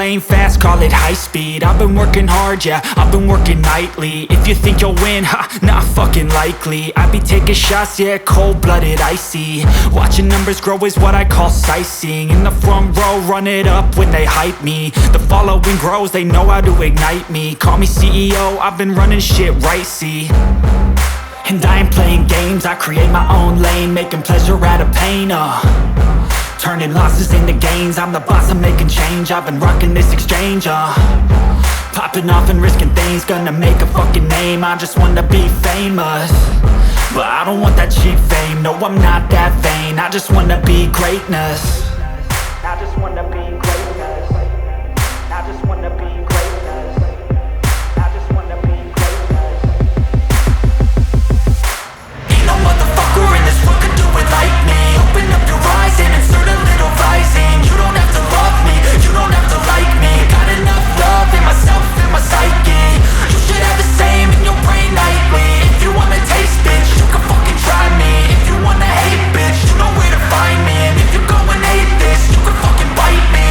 lane fast, call it high speed. I've been working hard, yeah, I've been working nightly. If you think you'll win, ha, not fucking likely. I be taking shots, yeah, cold-blooded, icy. Watching numbers grow is what I call sightseeing. In the front row, run it up when they hype me. The following grows, they know how to ignite me. Call me CEO, I've been running shit right, see. And I ain't playing games, I create my own lane, making pleasure out of pain, turning losses into gains. I'm the boss, I'm making change. I've been rocking this exchange, popping off and risking things. Gonna make a fucking name, I just wanna be famous. But I don't want that cheap fame, no I'm not that vain. I just wanna be greatness. I just wanna be greatness. I just wanna be greatness. I just wanna be greatness. Ain't no motherfucker in this world could do it like me. Open up your eyes and insert a little rising. You don't have to love me, you don't have to like me. Got enough love in myself, in my psyche. You should have the same in your brain nightly. If you wanna taste, bitch, you can fucking try me. If you wanna hate, bitch, you know where to find me. And if you go and hate this, you can fucking bite me.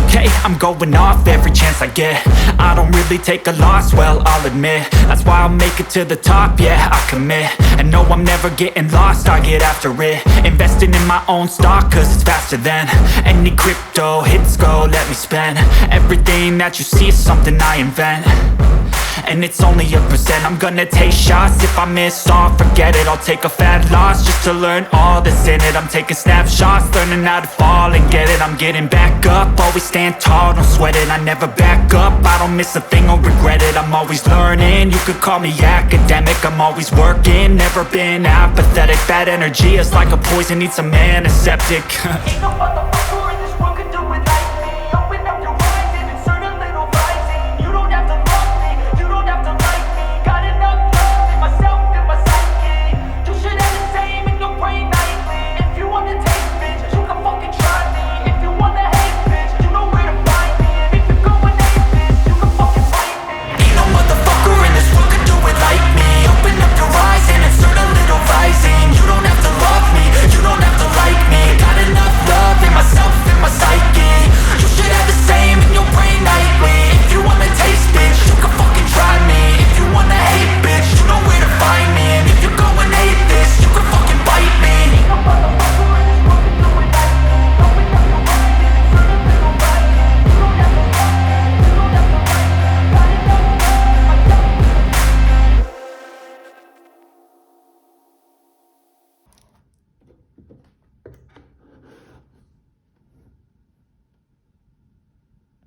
Okay, I'm going off every chance I get. I don't really take a loss, well, I'll admit. That's why I'll make it to the top, yeah, I commit. And no, I'm never getting lost, I get after it. Investing in my own stock, cause it's faster than any crypto hits go, let me spend. Everything that you see is something I invent. And it's only a percent. I'm gonna take shots. If I miss all, forget it. I'll take a fat loss just to learn all that's in it. I'm taking snapshots, learning how to fall and get it. I'm getting back up, always stand tall, don't sweat it. I never back up, I don't miss a thing or regret it. I'm always learning, you could call me academic. I'm always working, never been apathetic. Bad energy is like a poison, needs a antiseptic. Ain't no